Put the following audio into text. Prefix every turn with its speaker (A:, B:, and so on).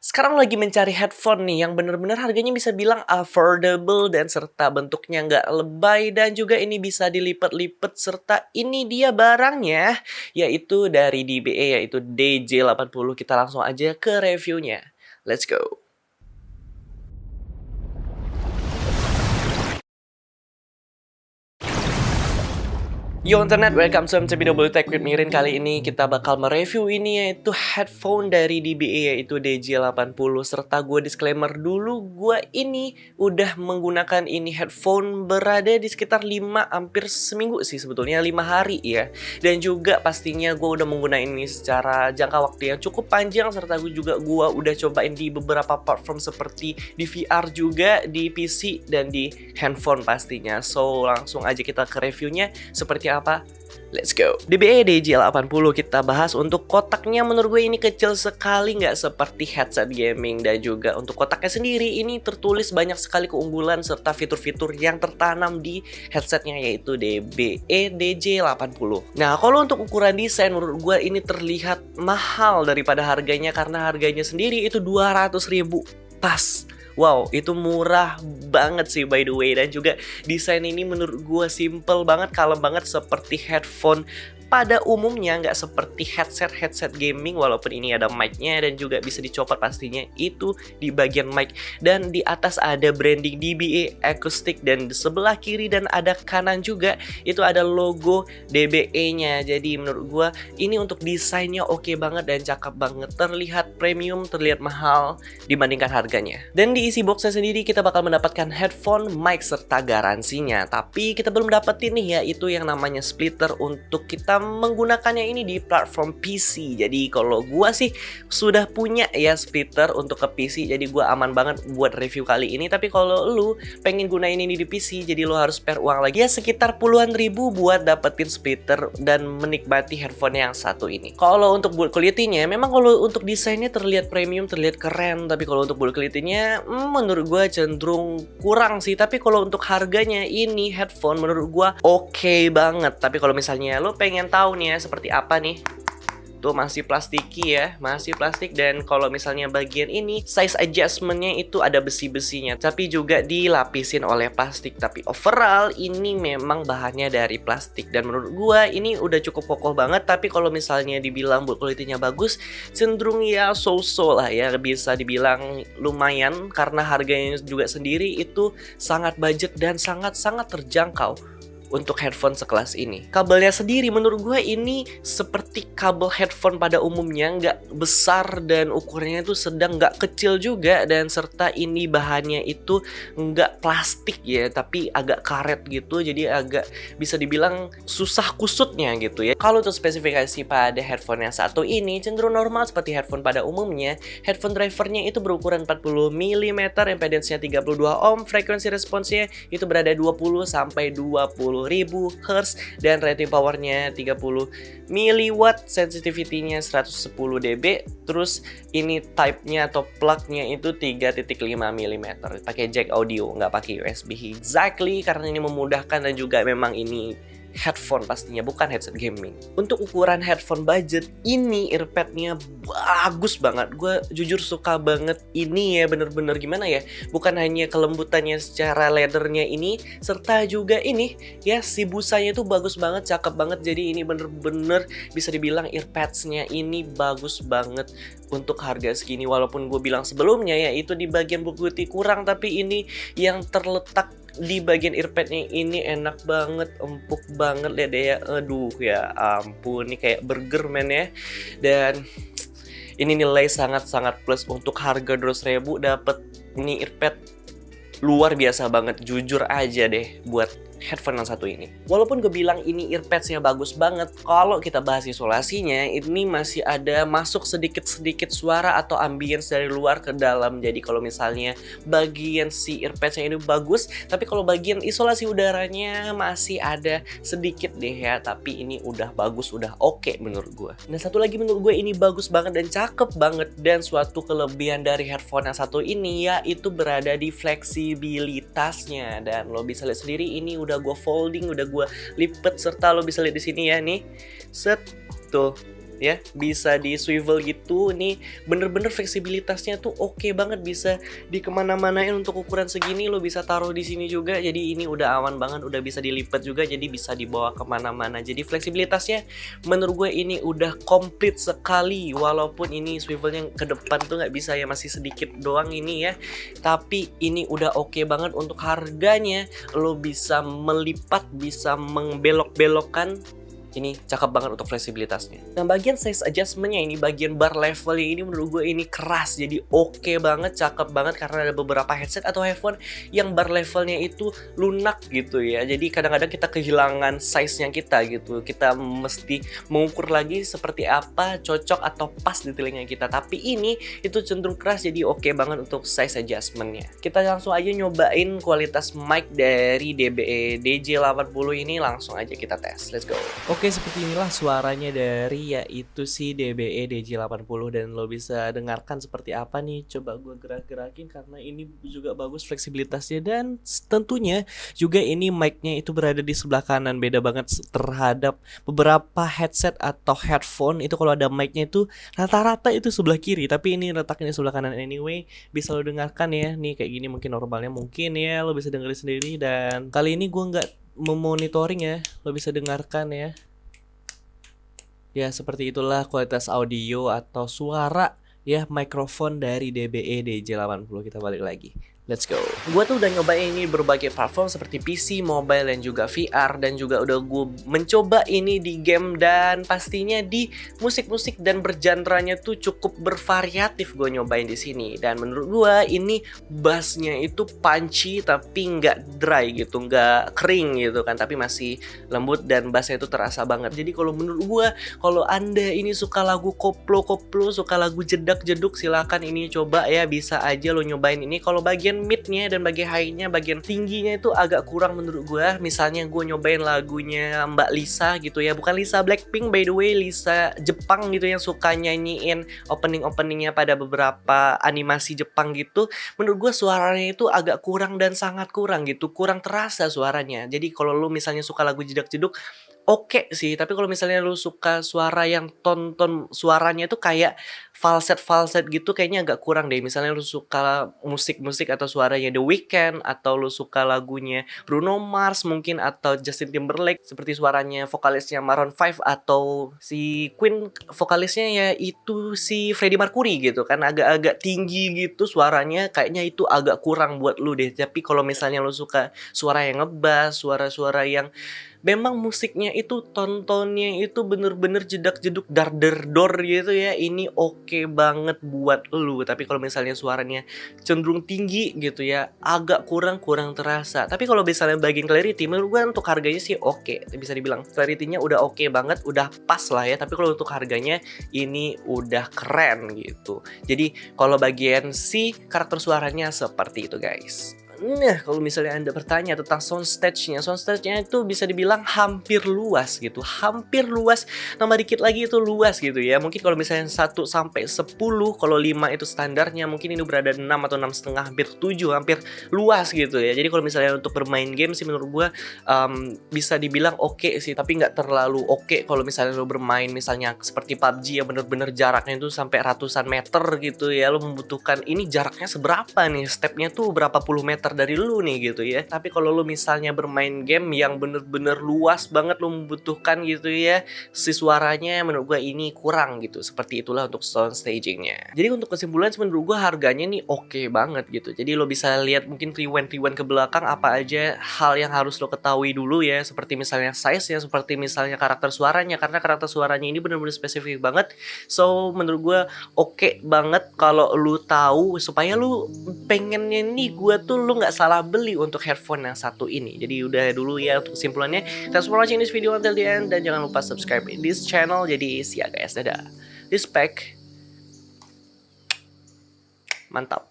A: Sekarang lagi mencari headphone nih yang bener-bener harganya bisa bilang affordable dan serta bentuknya nggak lebay dan juga ini bisa dilipat-lipat serta ini dia barangnya yaitu dari DBE yaitu DJ80. Kita langsung aja ke reviewnya. Let's go. Yo internet, welcome to MCBW Tech with Mirin. Kali ini kita bakal mereview ini yaitu headphone dari DBE yaitu DJ80. Serta gue disclaimer dulu, gue ini udah menggunakan ini headphone berada di sekitar 5 hampir seminggu sih sebetulnya 5 hari ya. Dan juga pastinya gue udah menggunakan ini secara jangka waktu yang cukup panjang. Serta gue udah cobain di beberapa platform seperti di VR juga, di PC dan di handphone pastinya. So langsung aja kita ke reviewnya seperti apa? Let's go. DBE DJ80 kita bahas. Untuk kotaknya menurut gue ini kecil sekali, nggak seperti headset gaming. Dan juga untuk kotaknya sendiri ini tertulis banyak sekali keunggulan serta fitur-fitur yang tertanam di headsetnya yaitu DBE DJ80. Nah kalau untuk ukuran desain menurut gue ini terlihat mahal daripada harganya, karena harganya sendiri itu 200.000 pas. Wow, itu murah banget sih by the way. Dan juga desain ini menurut gue simple banget, kalem banget seperti headphone pada umumnya, nggak seperti headset gaming. Walaupun ini ada mic-nya dan juga bisa dicopot pastinya itu di bagian mic. Dan di atas ada branding DBE Acoustic dan di sebelah kiri dan ada kanan juga itu ada logo DBE-nya. Jadi menurut gue ini untuk desainnya oke banget dan cakep banget. Terlihat premium, terlihat mahal dibandingkan harganya. Dan di isi boxnya sendiri kita bakal mendapatkan headphone, mic, serta garansinya. Tapi kita belum dapetin nih yaitu yang namanya splitter untuk kita menggunakannya ini di platform PC. Jadi kalau gua sih sudah punya ya splitter untuk ke PC, jadi gua aman banget buat review kali ini. Tapi kalau lu pengen gunain ini di PC, jadi lu harus spare uang lagi ya sekitar puluhan ribu buat dapetin splitter dan menikmati headphone yang satu ini. Kalau untuk build quality-nya, memang kalau untuk desainnya terlihat premium, terlihat keren. Tapi kalau untuk build quality-nya menurut gua cenderung kurang sih. Tapi kalau untuk harganya ini headphone menurut gua oke banget. Tapi kalau misalnya lo pengen tahu nih ya seperti apa nih, tuh masih plastiki ya, masih plastik. Dan kalau misalnya bagian ini size adjustmentnya itu ada besi-besinya, tapi juga dilapisin oleh plastik. Tapi overall ini memang bahannya dari plastik dan menurut gua ini udah cukup kokoh banget. Tapi kalau misalnya dibilang build quality-nya bagus, cenderung ya so-so lah ya, bisa dibilang lumayan karena harganya juga sendiri itu sangat budget dan sangat-sangat terjangkau untuk headphone sekelas ini. Kabelnya sendiri menurut gue ini seperti kabel headphone pada umumnya, nggak besar dan ukurannya itu sedang, nggak kecil juga. Dan serta ini bahannya itu nggak plastik ya, tapi agak karet gitu, jadi agak bisa dibilang susah kusutnya gitu ya. Kalau untuk spesifikasi pada headphone yang satu ini cenderung normal seperti headphone pada umumnya. Headphone drivernya itu berukuran 40 mm, impedance-nya 32 ohm, frekuensi responsnya itu berada 20 sampai 20.000 Hz dan rating powernya 30 mW, sensitivity-nya 110 dB. Terus ini type-nya atau plug-nya itu 3.5 mm, pakai jack audio, nggak pakai USB. Exactly, karena ini memudahkan dan juga memang ini headphone pastinya, bukan headset gaming. Untuk ukuran headphone budget ini earpad-nya bagus banget. Gue jujur suka banget ini ya, bener-bener gimana ya, bukan hanya kelembutannya secara leathernya ini, serta juga ini ya si busanya itu bagus banget, cakep banget. Jadi ini bener-bener bisa dibilang earpads-nya ini bagus banget untuk harga segini. Walaupun gue bilang sebelumnya ya itu di bagian buku kurang, tapi ini yang terletak di bagian earpadnya ini enak banget, empuk banget ya deh ya. Aduh ya ampun, ini kayak burger men ya. Dan ini nilai sangat-sangat plus untuk harga 200.000 dapet ini earpad luar biasa banget, jujur aja deh buat headphone yang satu ini. Walaupun gue bilang ini earpads-nya bagus banget, kalau kita bahas isolasinya ini masih ada masuk sedikit-sedikit suara atau ambience dari luar ke dalam. Jadi kalau misalnya bagian si earpads-nya ini bagus, tapi kalau bagian isolasi udaranya masih ada sedikit deh ya. Tapi ini udah bagus, udah oke menurut gue. Nah satu lagi menurut gue ini bagus banget dan cakep banget. Dan suatu kelebihan dari headphone yang satu ini yaitu berada di fleksibilitasnya. Dan lo bisa lihat sendiri ini udah gue folding, udah gue lipet, serta lo bisa lihat di sini ya nih, set tuh ya, bisa di swivel gitu. Nih bener-bener fleksibilitasnya tuh oke banget, bisa di kemana-manain. Untuk ukuran segini lo bisa taruh di sini juga, jadi ini udah aman banget, udah bisa dilipat juga, jadi bisa dibawa kemana-mana. Jadi fleksibilitasnya menurut gue ini udah komplit sekali, walaupun ini swivelnya ke depan tuh nggak bisa ya, masih sedikit doang ini ya, tapi ini udah oke banget. Untuk harganya lo bisa melipat, bisa membelok-belokkan. Ini cakep banget untuk fleksibilitasnya. Nah, bagian size adjustmentnya ini, bagian bar levelnya ini menurut gue ini keras, jadi oke banget, cakep banget. Karena ada beberapa headset atau headphone yang bar levelnya itu lunak gitu ya. Jadi kadang-kadang kita kehilangan size-nya kita gitu. Kita mesti mengukur lagi seperti apa cocok atau pas di telinga kita. Tapi ini itu cenderung keras, jadi oke banget untuk size adjustmentnya. Kita langsung aja nyobain kualitas mic dari DBE DJ80 ini, langsung aja kita tes. Let's go. Oke, seperti inilah suaranya dari yaitu si DBE DJ80, dan lo bisa dengarkan seperti apa nih. Coba gue gerak-gerakin karena ini juga bagus fleksibilitasnya, dan tentunya juga ini mic-nya itu berada di sebelah kanan. Beda banget terhadap beberapa headset atau headphone itu kalau ada mic-nya itu rata-rata itu sebelah kiri, tapi ini letaknya di sebelah kanan. Anyway, bisa lo dengarkan ya. Nih kayak gini mungkin normalnya, mungkin ya lo bisa dengerin sendiri, dan kali ini gue nggak memonitoring ya, lo bisa dengarkan ya. Ya, seperti itulah kualitas audio atau suara ya mikrofon dari DBE DJ80. Kita balik lagi. Let's go. Gue tuh udah nyobain ini berbagai platform seperti PC, mobile, dan juga VR. Dan juga udah gue mencoba ini di game, dan pastinya di musik-musik dan bergenrenya tuh cukup bervariatif gue nyobain di sini. Dan menurut gue ini bassnya itu punchy tapi nggak dry gitu, nggak kering gitu kan, tapi masih lembut dan bassnya itu terasa banget. Jadi kalau menurut gue, kalau anda ini suka lagu koplo-koplo, suka lagu jedak-jeduk, silakan ini coba ya, bisa aja lo nyobain ini. Kalau bagian midnya dan bagian high-nya, bagian tingginya itu agak kurang menurut gue. Misalnya gue nyobain lagunya Mbak Lisa gitu ya, bukan Lisa Blackpink by the way, Lisa Jepang gitu yang suka nyanyiin opening-openingnya pada beberapa animasi Jepang gitu. Menurut gue suaranya itu agak kurang dan sangat kurang gitu, kurang terasa suaranya. Jadi kalau lu misalnya suka lagu jedak-jeduk, oke sih, tapi kalau misalnya lu suka suara yang ton suaranya itu kayak falset gitu, kayaknya agak kurang deh. Misalnya lu suka musik-musik atau suaranya The Weeknd, atau lu suka lagunya Bruno Mars mungkin, atau Justin Timberlake seperti suaranya vokalisnya Maroon 5, atau si Queen vokalisnya ya itu si Freddie Mercury gitu kan, agak-agak tinggi gitu suaranya, kayaknya itu agak kurang buat lu deh. Tapi kalau misalnya lu suka suara yang ngebass, suara-suara yang memang musiknya itu tontonnya itu bener-bener jedak-jeduk dar-der-dor gitu ya, ini oke banget buat lu. Tapi kalau misalnya suaranya cenderung tinggi gitu ya, agak kurang terasa. Tapi kalau misalnya bagian clarity, menurut gue untuk harganya sih oke. Bisa dibilang clarity-nya udah oke banget, udah pas lah ya. Tapi kalau untuk harganya ini udah keren gitu. Jadi kalau bagian si karakter suaranya seperti itu guys. Nah, kalau misalnya Anda bertanya tentang soundstage-nya itu bisa dibilang hampir luas gitu. Hampir luas, tambah dikit lagi itu luas gitu ya. Mungkin kalau misalnya 1 sampai 10, kalau 5 itu standarnya, mungkin ini berada 6 atau 6,5, hampir 7, hampir luas gitu ya. Jadi kalau misalnya untuk bermain game sih menurut gua bisa dibilang oke sih, tapi nggak terlalu oke kalau misalnya lo bermain misalnya seperti PUBG yang bener-bener jaraknya itu sampai ratusan meter gitu ya. Lo membutuhkan ini jaraknya seberapa nih, stepnya tuh berapa puluh meter dari lu nih gitu ya. Tapi kalau lu misalnya bermain game yang bener-bener luas banget, lu membutuhkan gitu ya si suaranya, menurut gua ini kurang gitu. Seperti itulah untuk sound stagingnya. Jadi untuk kesimpulan menurut gua harganya nih oke banget gitu. Jadi lo bisa lihat mungkin rewind ke belakang apa aja hal yang harus lo ketahui dulu ya, seperti misalnya size-nya, seperti misalnya karakter suaranya, karena karakter suaranya ini bener-bener spesifik banget. So menurut gua oke banget kalau lu tahu, supaya lu pengennya nih gua tuh lu nggak salah beli untuk headphone yang satu ini. Jadi udah dulu ya untuk kesimpulannya. Thanks for watching this video until the end, dan jangan lupa subscribe in this channel. Jadi see ya guys, dadah. Respect. Mantap.